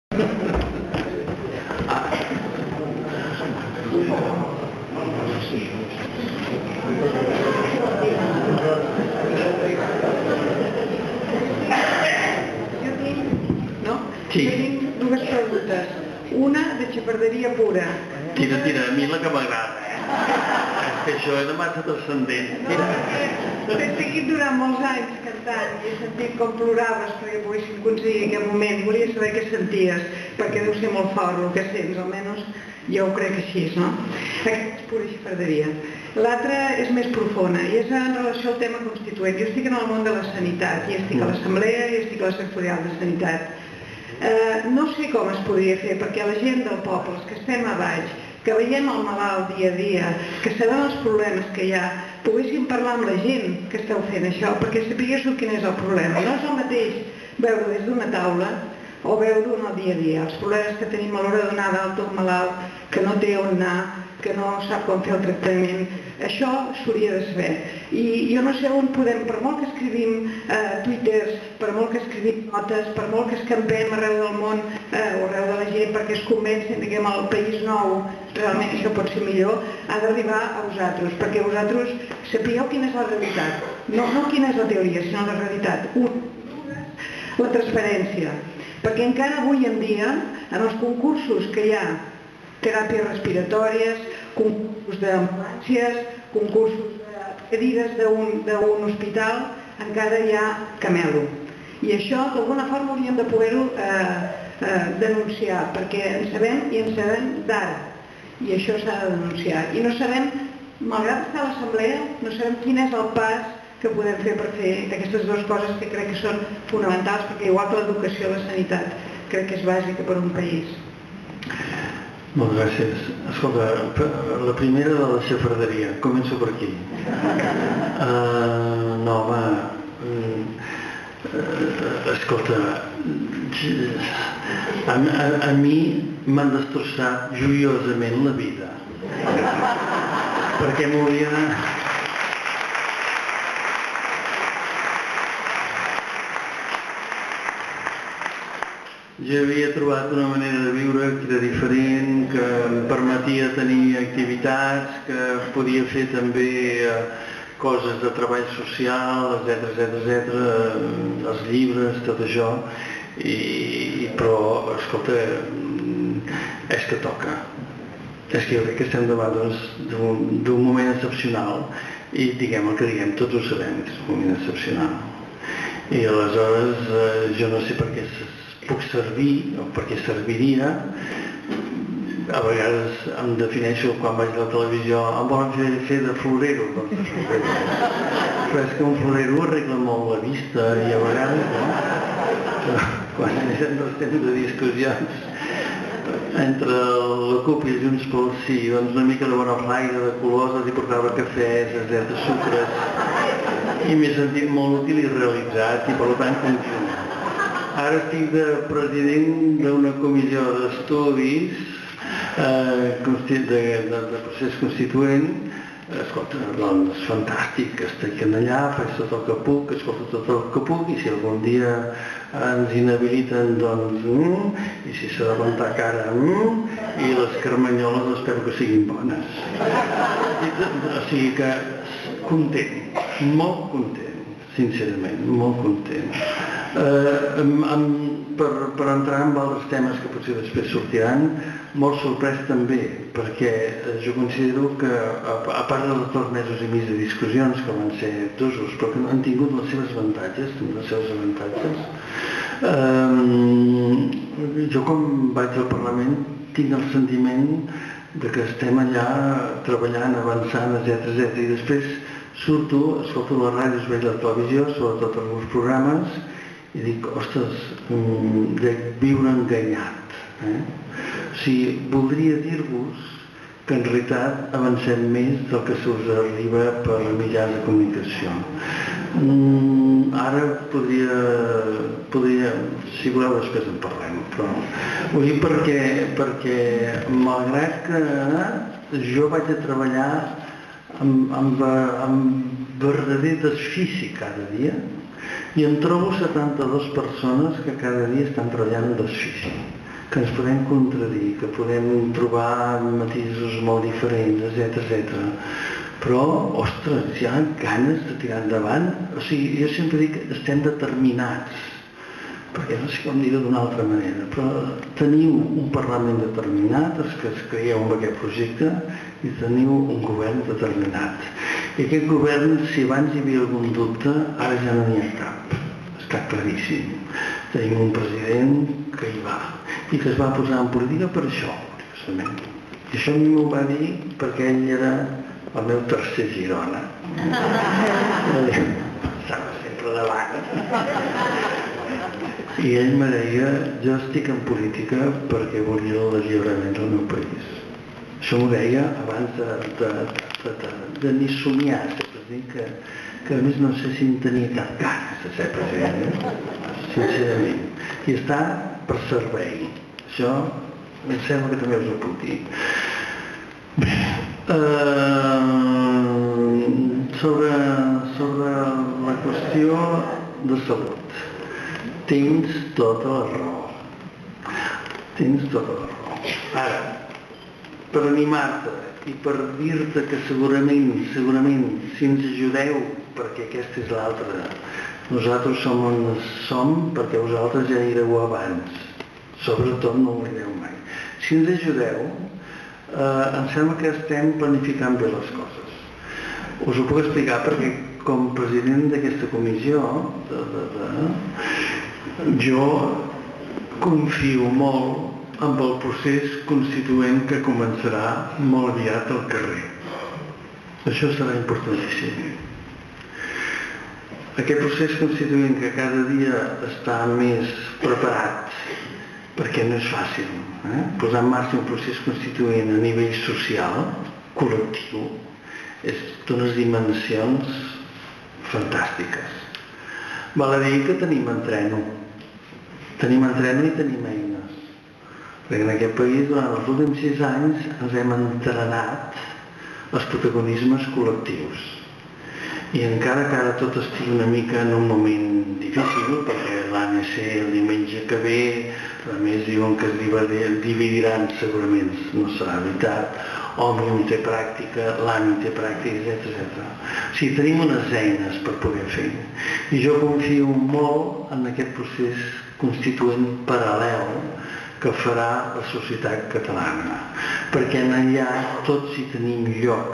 Jo tinc dues preguntes. Una de xafarderia pura. Tira, a mi la que m'agrada, És que això era massa transcendent. T'he seguit durant molts anys cantant i he sentit com ploraves perquè poguessin aconseguir aquest moment. Volia saber què senties, perquè deu ser molt fort el que sents, almenys jo ho crec així, no? Aquesta és pura xafarderia. L'altra és més profunda i és en relació al tema constituent. Jo estic en el món de la sanitat, i estic a l'assemblea i estic a la sectorial de sanitat. No sé com es podria fer perquè la gent del poble, els que estem a baix, que veiem el malalt dia a dia, que sabem els problemes que hi ha, poguéssim parlar amb la gent que esteu fent això perquè sapiguéssiu quin és el problema. No és el mateix veure des d'una taula o veure-ho en el dia a dia. Els problemes que tenim a l'hora de donar d'alta un malalt que no té on anar, que no sap com fer el tractament, això s'hauria de saber. I jo no sé on podem, per molt que escrivim twitters, per molt que escrivim notes, per molt que escampem arreu del món o arreu de la gent perquè es convencin que el país nou realment això pot ser millor, ha d'arribar a vosaltres, perquè vosaltres sapigueu quina és la realitat, no quina és la teoria, sinó la realitat. La transparència, perquè encara avui en dia, en els concursos que hi ha, teràpies respiratòries, concursos d'ambulàncies, concursos de cadires d'un hospital, encara hi ha camelo. I això, d'alguna forma, hauríem de poder-ho denunciar, perquè en sabem i en sabem d'ara. I això s'ha de denunciar. I no sabem, malgrat estar a l'assemblea, no sabem quin és el pas que podem fer per fer aquestes dues coses que crec que són fonamentals, perquè igual que l'educació i la sanitat, crec que és bàsica per a un país. Moltes gràcies. Escolta, la primera de la xafarderia. Començo per aquí. No, home... Escolta, a mi m'han destrossat joiosament la vida. Perquè m'hauria... Jo havia trobat una manera de viure que era diferent, que em permetia tenir activitats, que podia fer també coses de treball social, etc., els llibres, tot això, però, escolta, és que toca. És que jo crec que estem davant d'un moment excepcional i diguem el que diguem, tots ho sabem que és un moment excepcional. I aleshores jo no sé per què puc servir o per què serviria. A vegades em defineixo quan vaig a la televisió, em volen fer de florero, però és que un florero arregla molt la vista i a vegades, no? Quan eren els temps de discussions entre la CUP i Junts pel Sí, doncs una mica de bona flaire, de colors, els hi portava cafès, etc., sucres, i m'he sentit molt útil i realitzat i per tant continuo. Ara estic de president d'una comissió d'estudis de procés constituent. Escolta, doncs fantàstic, estic allà, faig tot el que puc, escolto tot el que puc i si algun dia ens inhabiliten, doncs, i si s'ha de rentar cara, i les carmanyoles espero que siguin bones. O sigui que content, molt content, sincerament, molt content. Per entrar en altres temes que potser després sortiran, molt sorprès també, perquè jo considero que, a part dels 2 mesos i mig de discussions, que van ser dosos, però que han tingut les seves avantatges, jo quan vaig al Parlament tinc el sentiment que estem allà treballant, avançant, etc. I després surto, escolto les ràdios, veig la televisió, sobretot alguns programes, i dic, ostres, dec viure enganyat. O sigui, voldria dir-vos que en realitat avancem més del que us arriba per mitjans de comunicació. Ara podria, si voleu després en parlem, però ho dic perquè malgrat que jo vaig a treballar amb verdader desfici cada dia, i em trobo 72 persones que cada dia estan treballant en desfici. que ens podem contradir, que podem trobar matisos molt diferents, etc. Però, ostres, hi ha ganes de tirar endavant. O sigui, jo sempre dic que estem determinats, perquè no sé com dir-ho d'una altra manera, però teniu un Parlament determinat, els que es creieu en aquest projecte, i teniu un govern determinat. I aquest govern, si abans hi havia algun dubte, ara ja no n'hi ha cap. Està claríssim. Tenim un president que hi va, i que es va posar en política per això, curiosament. I això a mi m'ho va dir perquè ell era el meu tercer Girona. Estava sempre davant. I ell me deia, jo estic en política perquè volia l'alliberament del meu país. Això m'ho deia abans de ni somiar, que a més no sé si en tenia cap ganes de ser president, sincerament. I està per servei. Això em sembla que també us ho puc dir. Bé, sobre la qüestió de salut. Tens tota la raó. Tens tota la raó. Ara, per animar-te i per dir-te que segurament, si ens ajudeu, perquè aquesta és l'altra, nosaltres som on som perquè vosaltres ja éreu abans. Sobretot no oblideu mai. Si ens ajudeu, em sembla que estem planificant bé les coses. Us ho puc explicar perquè com president d'aquesta comissió jo confio molt en el procés constituent que començarà molt aviat al carrer. Això serà importantíssim. Aquest procés constituent que cada dia està més preparat, perquè no és fàcil, posar en marxa un procés constituent a nivell social, col·lectiu, és d'unes dimensions fantàstiques. Val a dir que tenim entreno. Tenim entreno i tenim eines. Perquè en aquest país, durant els últims 6 anys, ens hem entrenat els protagonismes col·lectius. I encara que ara tot estigui una mica en un moment difícil, perquè l'ANC el diumenge que ve, a més diuen que es dividiran segurament, no serà veritat, Òmnium té pràctica, l'AMI té pràctica, etc. O sigui, tenim unes eines per poder fer. I jo confio molt en aquest procés constituent paral·lel que farà la societat catalana. Perquè en allà tots hi tenim lloc.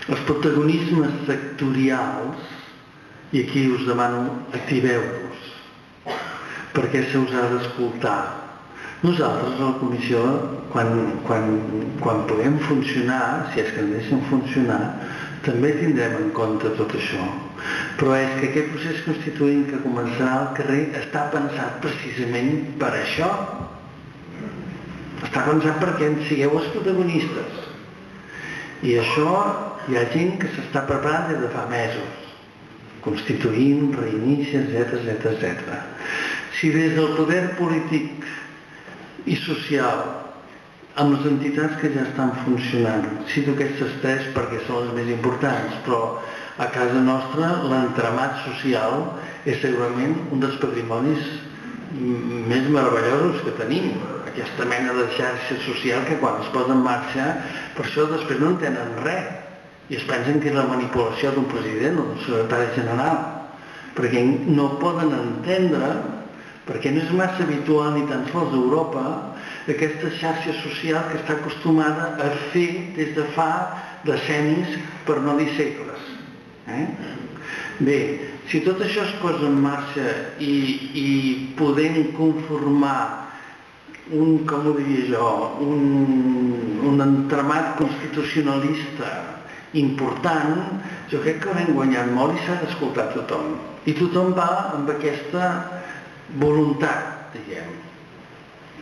Els protagonismes sectorials, i aquí us demano, activeu-vos, perquè se us ha d'escoltar. Nosaltres a la comissió, quan puguem funcionar, si és que ens deixen funcionar, també tindrem en compte tot això. Però és que aquest procés constituent que començarà al carrer està pensat precisament per això. Està pensat perquè en sigueu els protagonistes. I això hi ha gent que s'està preparant des de fa mesos, constituint, reinici, etc. Si des del poder polític i social, amb les entitats que ja estan funcionant, cito aquestes 3 perquè són les més importants, però a casa nostra l'entramat social és segurament un dels patrimonis més meravellosos que tenim. Aquesta mena de xarxa social que quan es posa en marxa, per això després no entenen res i es pensen que és la manipulació d'un president o d'un secretari general, perquè no poden entendre, perquè no és massa habitual ni tan sols a Europa, aquesta xarxa social que està acostumada a fer des de fa decennis, per no dir segles. Bé, si tot això es posa en marxa i podem conformar com ho diria jo, un entramat constitucionalista important, jo crec que haurem guanyat molt i s'ha d'escoltar tothom. I tothom va amb aquesta voluntat, diguem.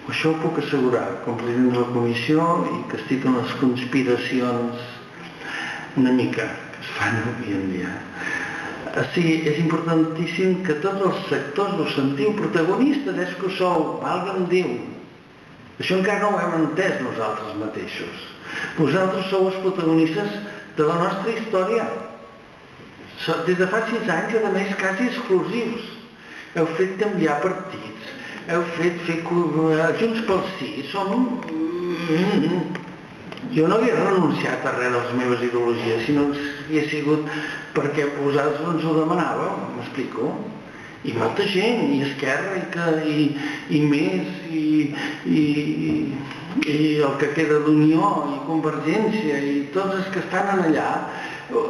Això ho puc assegurar, com a president de la comissió, i que estic en les conspiracions una mica que es fan avui en dia. Sí, és importantíssim que tots els sectors us sentiu protagonistes, és que ho sou, valga'm Déu. Això encara no ho hem entès nosaltres mateixos. Vosaltres sou els protagonistes de la nostra història. Des de fa 6 anys, a més, quasi exclusius. Heu fet canviar partits, heu fet Junts pel Sí, som... Jo no havia renunciat a res de les meves ideologies, sinó que havia sigut perquè vosaltres ens ho demanàveu, m'explico? I molta gent, i Esquerra, i més, i el que queda d'Unió, i Convergència, i tots els que estan allà,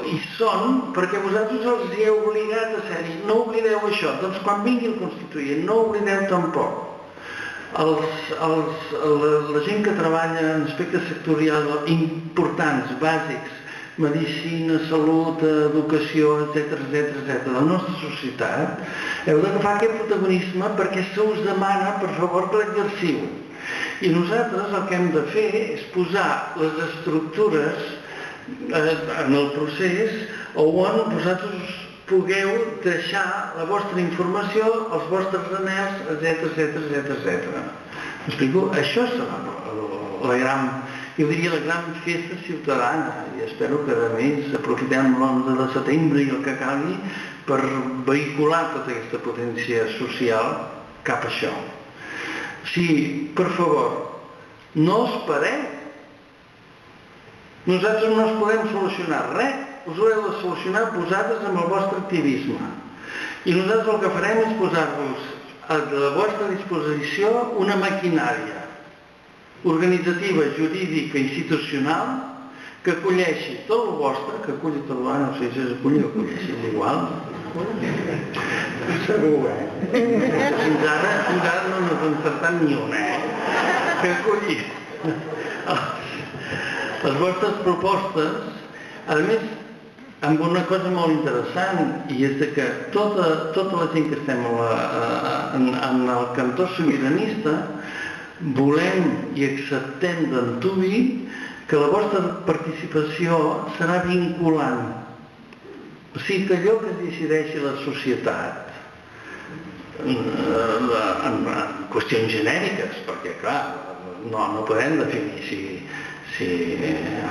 i són perquè vosaltres els hi heu obligat a ser-hi. No oblideu això, doncs quan vingui el Constituent, no oblideu tampoc. La gent que treballa en aspectes sectorials importants, bàsics, medicina, salut, educació, etc., de la nostra societat, heu d'agafar aquest protagonisme perquè se us demana, per favor, que l'exerciu. I nosaltres el que hem de fer és posar les estructures en el procés on vosaltres pugueu deixar la vostra informació, els vostres anhels, etc. M'explico? Això serà la gran, jo diria la gran festa ciutadana, i espero que a més aprofitem l'11 de setembre i el que calgui per vehicular tota aquesta potència social cap a això. Sí, per favor, no espereu. Nosaltres no us podem solucionar res, us ho heu de solucionar vosaltres amb el vostre activisme. I nosaltres el que farem és posar-vos a la vostra disposició una maquinària organitzativa, jurídica, institucional, que acolleixi tot el vostre, que aculli tot el vostre, no sé si és aculli o acolleixi, és igual. Segur, Fins ara no n'has encertat ni una, que aculli les vostres propostes, a més, amb una cosa molt interessant, i és que tota la gent que estem en el cantó sobiranista volem i acceptem d'antuvi que la vostra participació serà vinculant. O sigui que allò que es decideixi la societat en qüestions genèriques, perquè clar, no podem definir si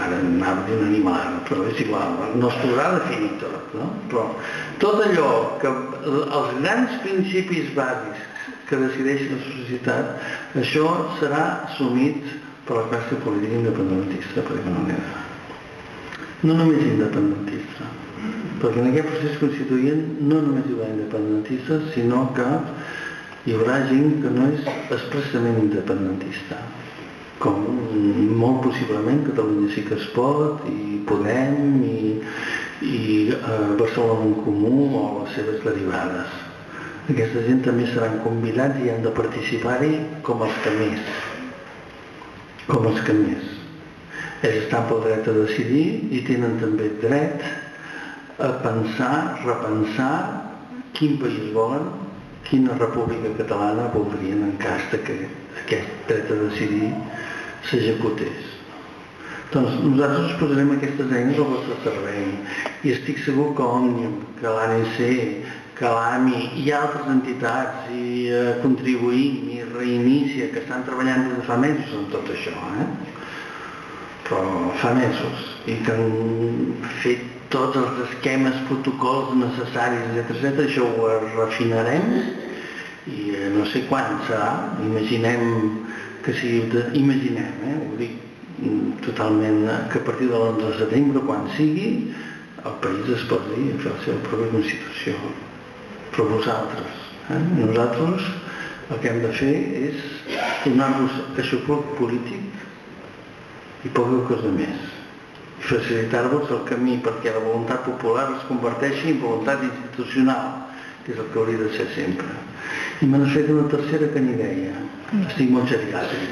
ara anava d'un animal, però és igual, no es podrà definir tot, no? Però tot allò que els grans principis bàsics que decideixi la societat, això serà assumit per la classe política independentista, per dir-ho manera. No només independentista, perquè en aquest procés constituent no només hi haurà independentistes, sinó que hi haurà gent que no és expressament independentista, com molt possiblement Catalunya Sí que es pot, i Podem, i Barcelona en Comú o les seves derivades. Aquesta gent també seran convidats i han de participar-hi com els que més. Ells estan pel dret a decidir i tenen també dret a pensar, repensar quin país volen, quina república catalana voldrien en cas que aquest dret a decidir s'executés. Doncs nosaltres us posarem aquestes eines al vostre servei i estic segur que Òmnium, que l'ANC, que l'AMI i altres entitats i Contribuïm i Reinicia, que estan treballant des de fa mesos en tot això, però fa mesos, i que han fet tots els esquemes, protocols necessaris, etc. Això ho refinarem i no sé quan serà, imaginem que sigui, ho dic totalment, que a partir de l'11 de setembre, quan sigui, el país es posi a fer la seva pròpia Constitució. Però vosaltres, nosaltres el que hem de fer és donar-vos aixopluc polític i poca cosa més. I facilitar-vos el camí perquè la voluntat popular es converteixi en voluntat institucional, que és el que hauria de ser sempre. I me n'has fet una tercera que ni deia. Estic molt geriàtric.